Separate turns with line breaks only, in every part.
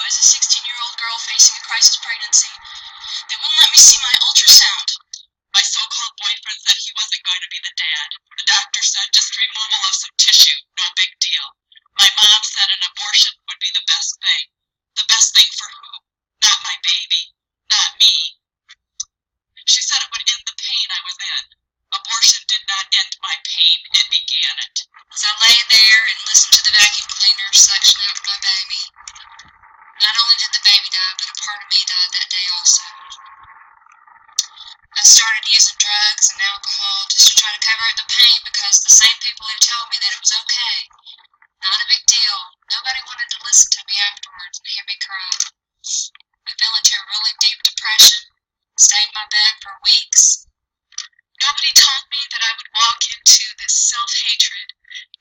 as a 16-year-old girl facing a crisis pregnancy. They wouldn't let me see my ultrasound. My so-called boyfriend said he wasn't going to be the dad. The doctor said just removal of some tissue, no big deal. My mom said an abortion would be the best thing. The best thing for who? Not my baby. Not me. She said it would end the pain I was in. Abortion did not end my pain, it began it. As I lay there and listened to the vacuum cleaner suction out my baby, not only did the baby die, but a part of me died that day also. I started using drugs and alcohol just to try to cover up the pain because the same people who told me that it was okay, not a big deal, nobody wanted to listen to me afterwards and hear me cry. I fell into a really deep depression, stayed in my bed for weeks. Nobody told me that I would walk into this self-hatred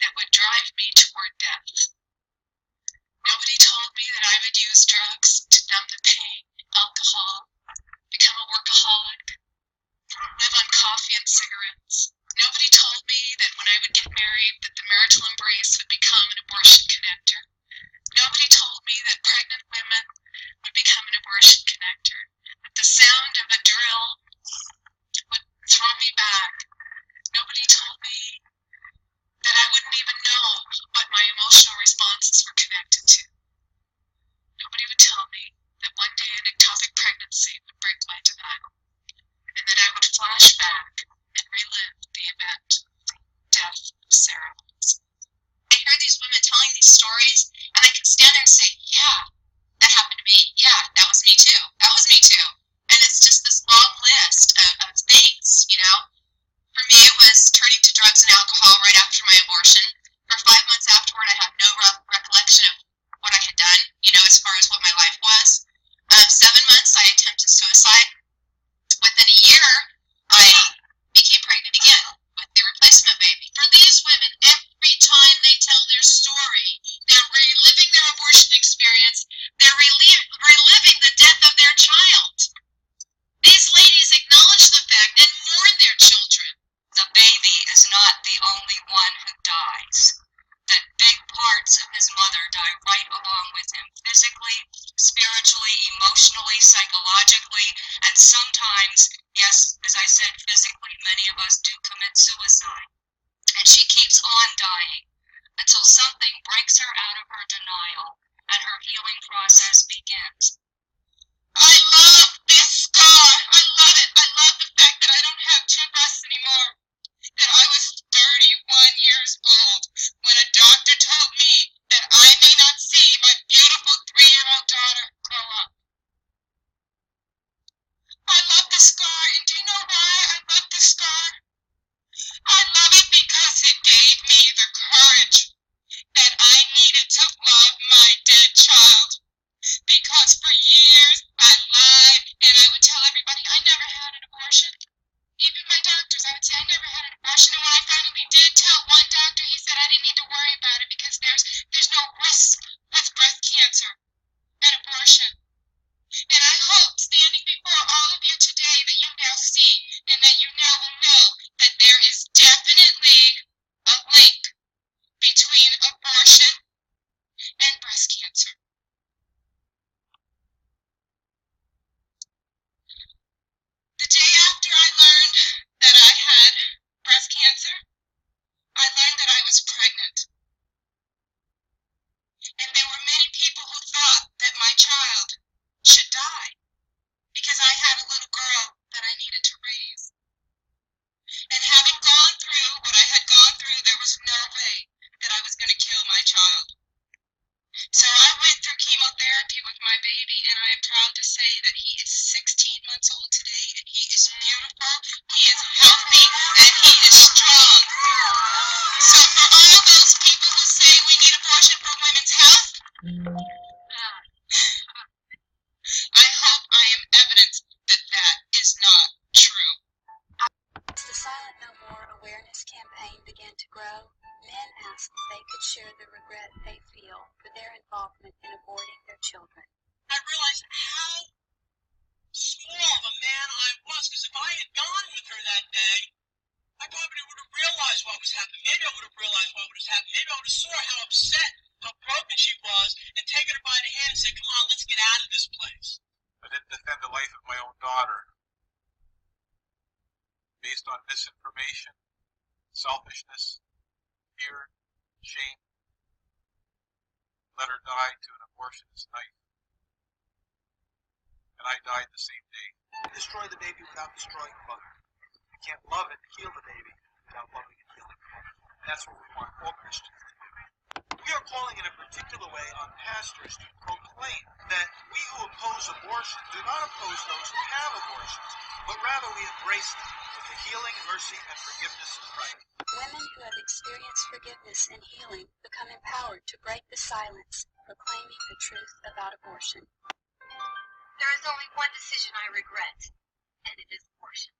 that would drive me toward death. Nobody told me that I would use drugs to numb the pain, alcohol, become a workaholic, live on coffee and cigarettes. Nobody told me that when I would get married that the marital embrace would become an abortion connector. Nobody told me that pregnant women would become an abortion connector. That the sound of a drill would throw me back. Nobody told me that I wouldn't even know what my emotional responses were connected to. Nobody would tell me that one day an ectopic pregnancy would break my denial, and that I would flash back and relive the event of the death of Sarah. I hear these women telling these stories, and I can stand there and say, yeah, that happened to me. Yeah, that was me too. That was me too. And it's just this long list of things, you know. For me, it was turning to drugs and alcohol right after my abortion. For 5 months afterward, I have no recollection of what I had done, you know, as far as what my life was. 7 months, I attempted suicide. Within a year, I became pregnant again with the replacement baby. For these women, every time they tell their story, they're reliving their abortion experience, they're reliving the death of their child. These ladies acknowledge the fact and mourn their children. The baby is not the only one who dies. That big parts of his mother die right along with him, physically, spiritually, emotionally, psychologically, and sometimes, yes, as I said, physically, many of us do commit suicide. And she keeps on dying until something breaks her out of her denial and her healing process begins. I love this scar. I love it. I love the fact that I don't have 2 breasts anymore. That I was 31 years old when a doctor told me that I may not see my beautiful 3-year-old daughter grow up. I love the scar, and do you know why I love the scar? I love it because it gave me the courage that I needed to love my dead child. Because for years I lied and I would tell everybody I never had an abortion. Even my doctors, I would say I never had an abortion. And when I finally did tell one doctor, he said I didn't need to worry about it because there's no risk with breast cancer and abortion. And I hope standing before all of you today that you now see and that you now will know that there is definitely a link between abortion and breast cancer. The day after I learned that I had breast cancer, I learned that I was pregnant. And there were many people who thought that my child should die because I had a little girl that I needed to raise. And having gone through what I had gone through, there was no way that I was going to kill my child. So I went through chemotherapy with my baby, and I am proud to say that he is 16 months old today, and he is beautiful, he is healthy, and he is strong. So for all those people who say we need abortion for women's health, I hope I am evidence that that is not true. As the Silent No More awareness campaign began to grow, men asked if they could share the regret they feel for their involvement in aborting their children. I realized how small of a man I was, because if I had gone with her that day, I probably would have realized what was happening. Maybe I would have realized what was happening. Maybe I would have saw how upset
how broken she was and taken her by the hand and said, come on, let's get out of this place.
I didn't defend the life of my own daughter based on misinformation, selfishness, fear, shame. Let her die to an abortionist knife. And I died the same day.
Destroy the baby without destroying the mother. You can't love and heal the baby without loving and healing the mother. That's what we want all Christians to do. We are calling in a particular way on pastors to proclaim that we who oppose abortion do not oppose those who have abortions, but rather we embrace them with the healing, mercy, and forgiveness of Christ.
Women who have experienced forgiveness and healing become empowered to break the silence, proclaiming the truth about abortion.
There is only one decision I regret, and it is abortion.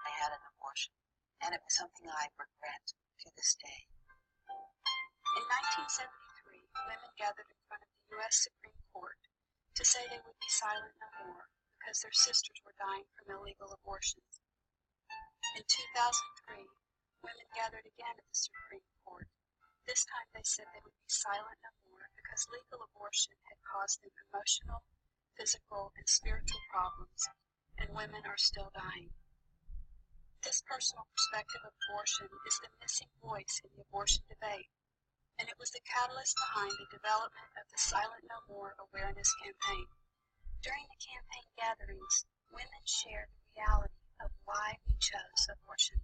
I had an abortion, and it was something I regret to this day.
In 1973, women gathered in front of the U.S. Supreme Court to say they would be silent no more because their sisters were dying from illegal abortions. In 2003, women gathered again at the Supreme Court. This time they said they would be silent no more because legal abortion had caused them emotional, physical, and spiritual problems, and women are still dying. This personal perspective of abortion is the missing voice in the abortion debate, and it was the catalyst behind the development of the Silent No More awareness campaign. During the campaign gatherings, women shared the reality of why we chose abortion.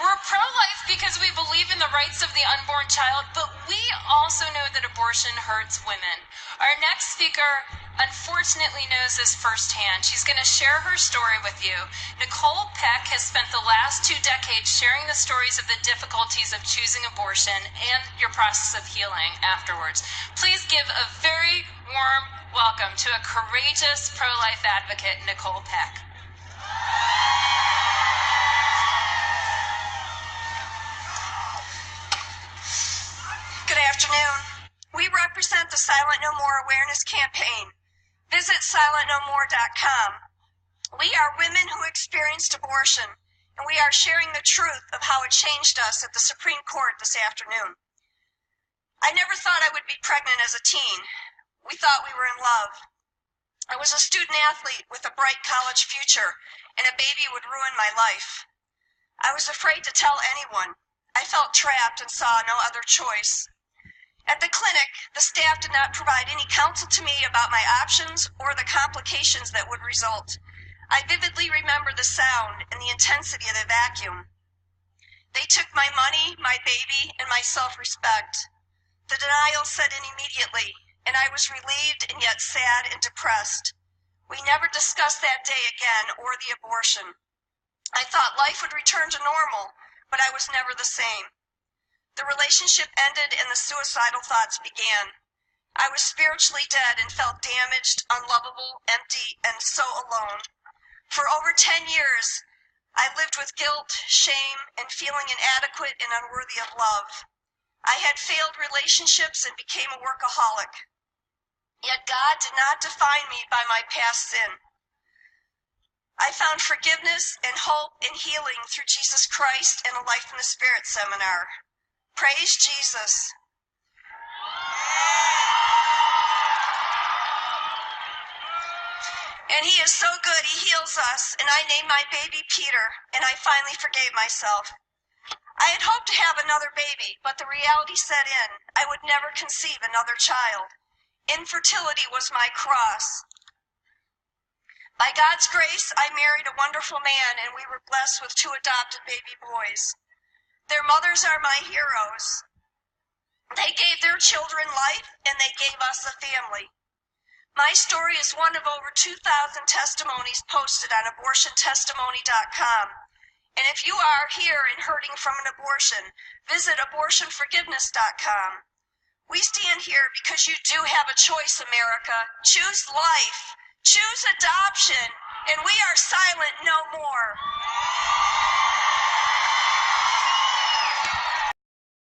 We're pro-life because we believe in the rights of the unborn child, but we also know that abortion hurts women. Our next speaker unfortunately knows this firsthand. She's going to share her story with you. Nicole Peck has spent the last 2 decades sharing the stories of the difficulties of choosing abortion and your process of healing afterwards. Please give a very warm welcome to a courageous pro-life advocate, Nicole Peck.
Good afternoon. We represent the Silent No More Awareness Campaign. Visit silentnomore.com. We are women who experienced abortion, and we are sharing the truth of how it changed us at the Supreme Court this afternoon. I never thought I would be pregnant as a teen. We thought we were in love. I was a student athlete with a bright college future, and a baby would ruin my life. I was afraid to tell anyone. I felt trapped and saw no other choice. At the clinic, the staff did not provide any counsel to me about my options or the complications that would result. I vividly remember the sound and the intensity of the vacuum. They took my money, my baby, and my self-respect. The denial set in immediately, and I was relieved and yet sad and depressed. We never discussed that day again or the abortion. I thought life would return to normal, but I was never the same. The relationship ended and the suicidal thoughts began. I was spiritually dead and felt damaged, unlovable, empty, and so alone. For over 10 years, I lived with guilt, shame, and feeling inadequate and unworthy of love. I had failed relationships and became a workaholic. Yet God did not define me by my past sin. I found forgiveness and hope and healing through Jesus Christ and a Life in the Spirit seminar. Praise Jesus. And he is so good, he heals us, and I named my baby Peter, and I finally forgave myself. I had hoped to have another baby, but the reality set in. I would never conceive another child. Infertility was my cross. By God's grace, I married a wonderful man, and we were blessed with 2 adopted baby boys. Their mothers are my heroes. They gave their children life, and they gave us a family. My story is one of over 2,000 testimonies posted on abortiontestimony.com. And if you are here and hurting from an abortion, visit abortionforgiveness.com. We stand here because you do have a choice, America. Choose life. Choose adoption. And we are silent no more.